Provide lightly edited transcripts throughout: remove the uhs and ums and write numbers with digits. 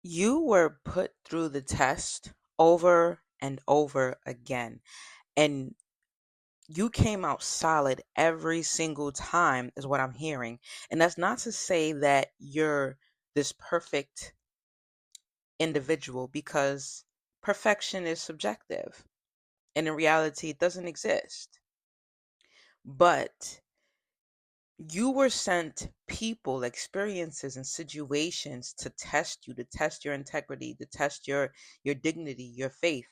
You were put through the test over and over again, and you came out solid every single time, is what I'm hearing. And that's not to say that you're this perfect individual, because perfection is subjective, and in reality, it doesn't exist. But you were sent people, experiences, and situations to test you, to test your integrity, to test your dignity, your faith.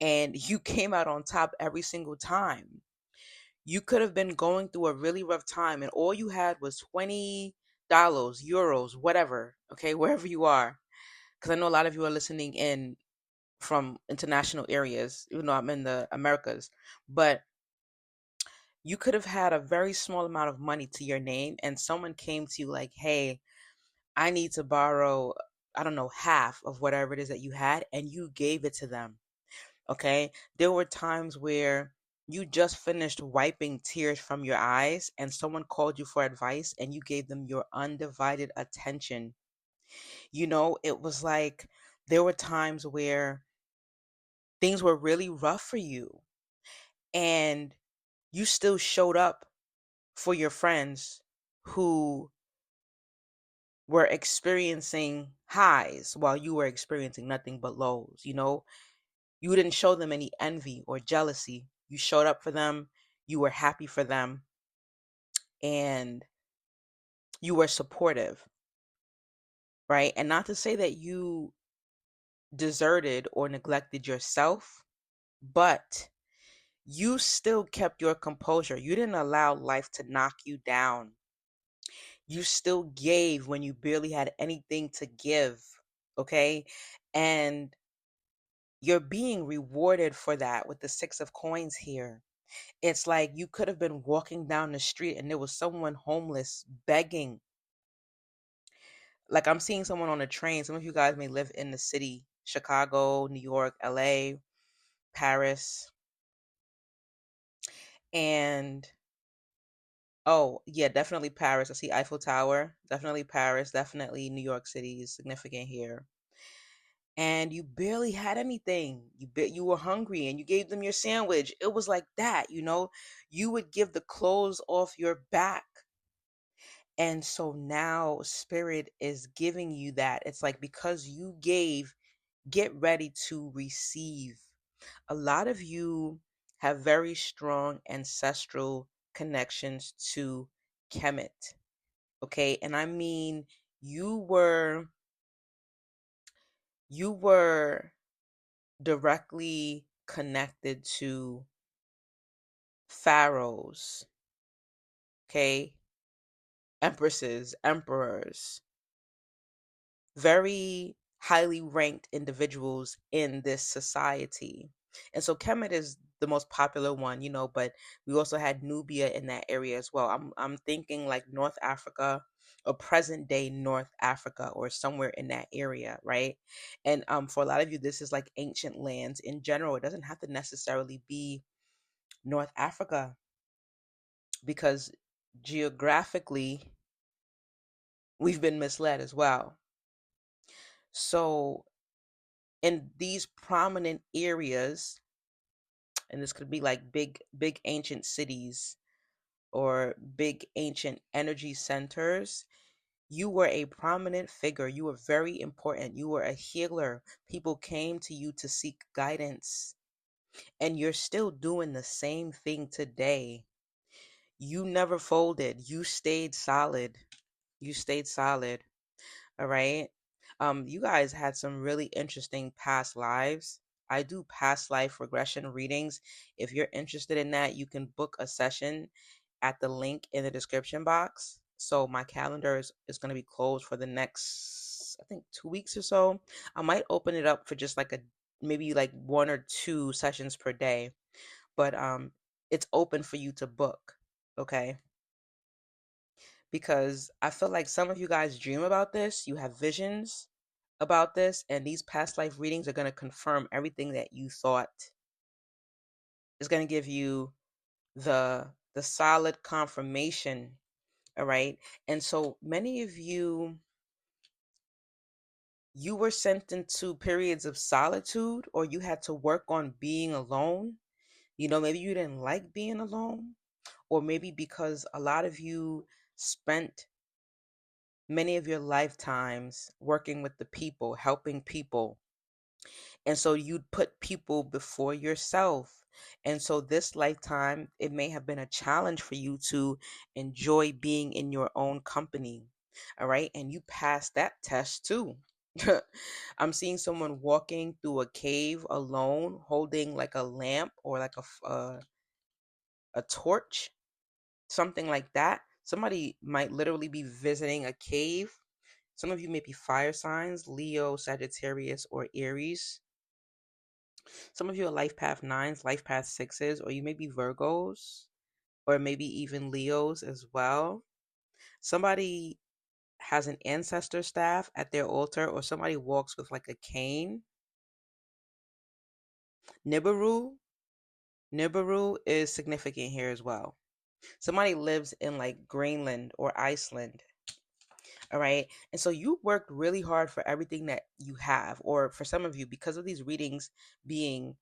And you came out on top every single time. You could have been going through a really rough time and all you had was $20, euros, whatever, okay, wherever you are. Because I know a lot of you are listening in from international areas, even though I'm in the Americas. But you could have had a very small amount of money to your name and someone came to you like, hey, I need to borrow, I don't know, half of whatever it is that you had, and you gave it to them. Okay. There were times where you just finished wiping tears from your eyes and someone called you for advice and you gave them your undivided attention. It was like there were times where things were really rough for you and you still showed up for your friends who were experiencing highs while you were experiencing nothing but lows. You didn't show them any envy or jealousy. You showed up for them, you were happy for them, and you were supportive, right? And not to say that you deserted or neglected yourself, but you still kept your composure. You didn't allow life to knock you down. You still gave when you barely had anything to give, okay? And you're being rewarded for that with the six of coins here. It's like you could have been walking down the street and there was someone homeless begging. Like I'm seeing someone on a train. Some of you guys may live in the city, Chicago, New York, LA, Paris. And oh, yeah, definitely Paris. I see Eiffel Tower. Definitely Paris. Definitely New York City is significant here. And you barely had anything. You were hungry and you gave them your sandwich. It was like that. You would give the clothes off your back. And so now spirit is giving you that. It's like because you gave, get ready to receive. A lot of you have very strong ancestral connections to Kemet. Okay? And I mean you were directly connected to pharaohs, okay? Empresses, emperors, very highly ranked individuals in this society. And so Kemet is the most popular one, but we also had Nubia in that area as well. I'm thinking like North Africa or present day North Africa or somewhere in that area, right? And for a lot of you this is like ancient lands in general. It doesn't have to necessarily be North Africa because geographically we've been misled as well. So in these prominent areas, and this could be like big ancient cities or big ancient energy centers, you were a prominent figure. You were very important. You were a healer. People came to you to seek guidance, and you're still doing the same thing today. You never folded. You stayed solid. You stayed solid. All right. You guys had some really interesting past lives. I do past life regression readings. If you're interested in that, you can book a session at the link in the description box. So my calendar is going to be closed for the next, I think, 2 weeks or so. I might open it up for just like maybe like one or two sessions per day, but it's open for you to book. Okay. Because I feel like some of you guys dream about this, you have visions about this, and these past life readings are going to confirm everything that you thought. It's going to give you the solid confirmation, all right? And so many of you You were sent into periods of solitude, or you had to work on being alone. Maybe you didn't like being alone, or maybe because a lot of you spent many of your lifetimes working with the people, helping people. And so you'd put people before yourself. And so this lifetime, it may have been a challenge for you to enjoy being in your own company. All right. And you passed that test too. I'm seeing someone walking through a cave alone, holding like a lamp or like a torch, something like that. Somebody might literally be visiting a cave. Some of you may be fire signs, Leo, Sagittarius, or Aries. Some of you are life path nines, life path sixes, or you may be Virgos, or maybe even Leos as well. Somebody has an ancestor staff at their altar, or somebody walks with like a cane. Nibiru. Nibiru is significant here as well. Somebody lives in like Greenland or Iceland. All right. And so you worked really hard for everything that you have, or for some of you, because of these readings being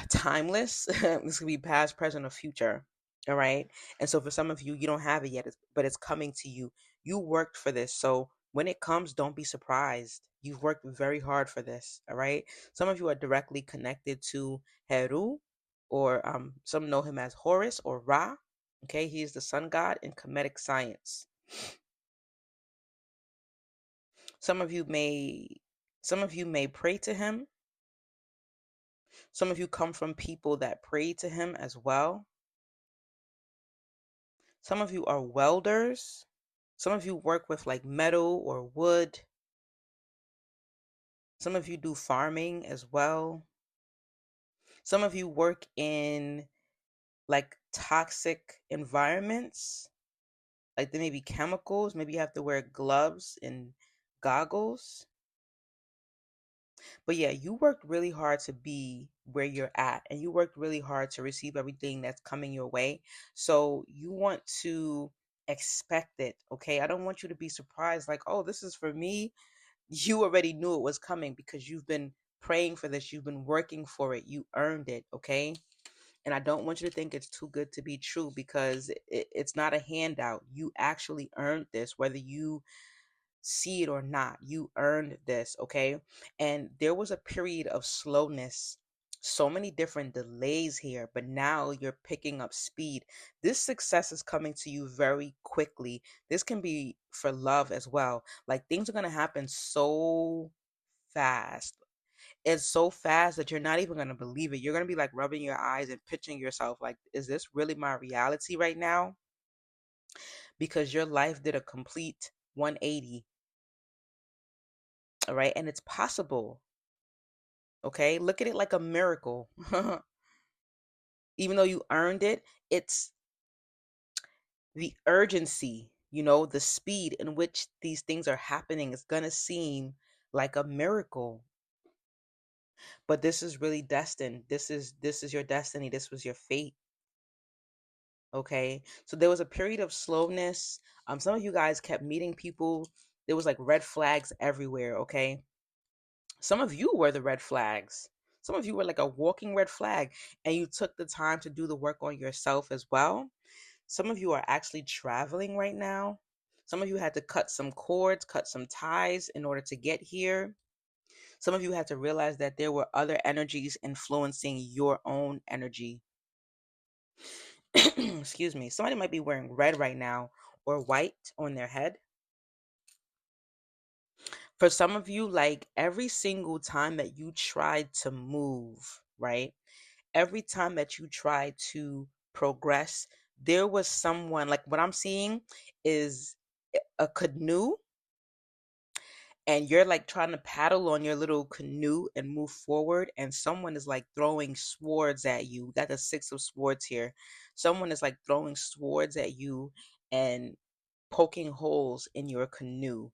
timeless. This could be past, present, or future. All right. And so for some of you, you don't have it yet, but it's coming to you. You worked for this. So when it comes, don't be surprised. You've worked very hard for this. All right. Some of you are directly connected to Heru, or some know him as Horus or Ra. Okay. He is the sun god in Kemetic science. Some of you may some of you may pray to him. Some of you come from people that pray to him as well. Some of you are welders. Some of you work with like metal or wood. Some of you do farming as well. Some of you work in like toxic environments. Like there may be chemicals. Maybe you have to wear gloves and goggles. But yeah, you worked really hard to be where you're at, and you worked really hard to receive everything that's coming your way. So you want to expect it, okay? I don't want you to be surprised, like, oh, this is for me. You already knew it was coming because you've been praying for this, you've been working for it, you earned it, okay? And I don't want you to think it's too good to be true, because it's not a handout. You actually earned this, whether you see it or not. You earned this, okay? And there was a period of slowness, so many different delays here, but now you're picking up speed. This success is coming to you very quickly. This can be for love as well. Like things are going to happen so fast. It's so fast that you're not even going to believe it. You're going to be like rubbing your eyes and pitching yourself like, is this really my reality right now? Because your life did a complete 180. All right. And it's possible. Okay. Look at it like a miracle. Even though you earned it, it's the urgency, the speed in which these things are happening is going to seem like a miracle. But this is really destined. This is your destiny. This was your fate. Okay. So there was a period of slowness. Some of you guys kept meeting people. There was like red flags everywhere. Okay. Some of you were the red flags. Some of you were like a walking red flag, and you took the time to do the work on yourself as well. Some of you are actually traveling right now. Some of you had to cut some cords, cut some ties in order to get here. Some of you had to realize that there were other energies influencing your own energy. Excuse me. Somebody might be wearing red right now, or white on their head. For some of you, like every single time that you tried to move, right? Every time that you tried to progress, there was someone, like what I'm seeing is a canoe, and you're like trying to paddle on your little canoe and move forward, and someone is like throwing swords at you. That's a six of swords here. Someone is like throwing swords at you and poking holes in your canoe,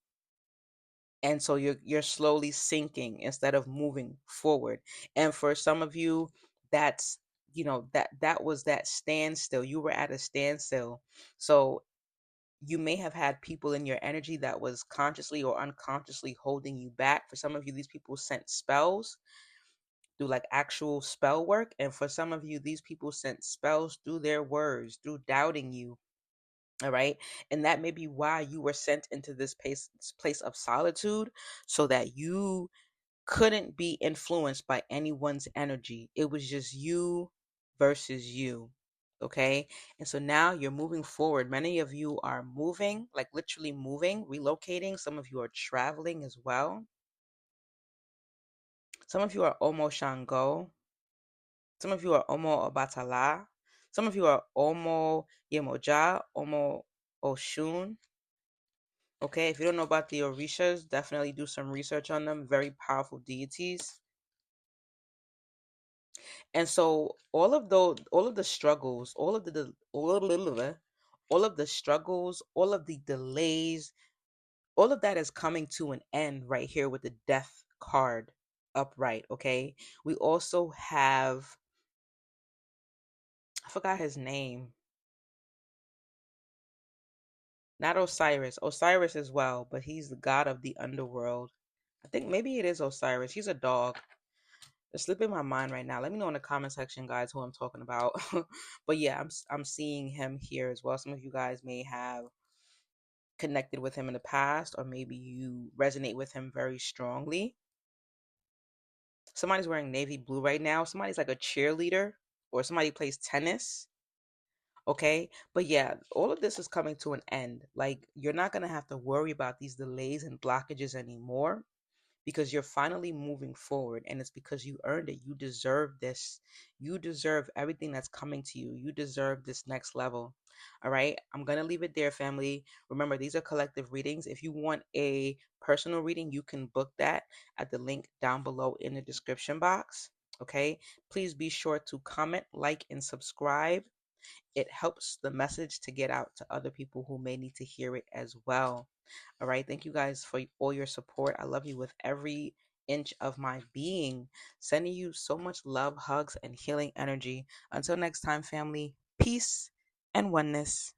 and so you're slowly sinking instead of moving forward. And for some of you, that's that was that standstill. You were at a standstill. So You may have had people in your energy that was consciously or unconsciously holding you back. For some of you, these people sent spells through like actual spell work. And for some of you, these people sent spells through their words, through doubting you. All right. And that may be why you were sent into this place of solitude, so that you couldn't be influenced by anyone's energy. It was just you versus you. Okay. And so now you're moving forward. Many of you are moving, like literally moving, relocating. Some of you are traveling as well. Some of you are Omo Shango. Some of you are Omo Obatala. Some of you are Omo Yemoja, Omo Oshun. Okay, if you don't know about the Orishas, definitely do some research on them. Very powerful deities. And so all of the struggles, all of the struggles, all of the delays, all of that is coming to an end right here with the death card upright. Okay, we also have, I forgot his name, not Osiris, Osiris as well, but he's the god of the underworld. I think maybe it is Osiris. He's a dog. It's slipping my mind right now. Let me know in the comment section, guys, who I'm talking about. But yeah, I'm seeing him here as well. Some of you guys may have connected with him in the past, or maybe you resonate with him very strongly. Somebody's wearing navy blue right now. Somebody's like a cheerleader, or somebody plays tennis. Okay. But yeah, all of this is coming to an end. Like, you're not going to have to worry about these delays and blockages anymore, because you're finally moving forward, and it's because you earned it. You deserve this. You deserve everything that's coming to you. You deserve this next level. All right. I'm going to leave it there, family. Remember, these are collective readings. If you want a personal reading, you can book that at the link down below in the description box. Okay. Please be sure to comment, like, and subscribe. It helps the message to get out to other people who may need to hear it as well. All right. Thank you guys for all your support. I love you with every inch of my being. Sending you so much love, hugs, and healing energy. Until next time, family, peace and oneness.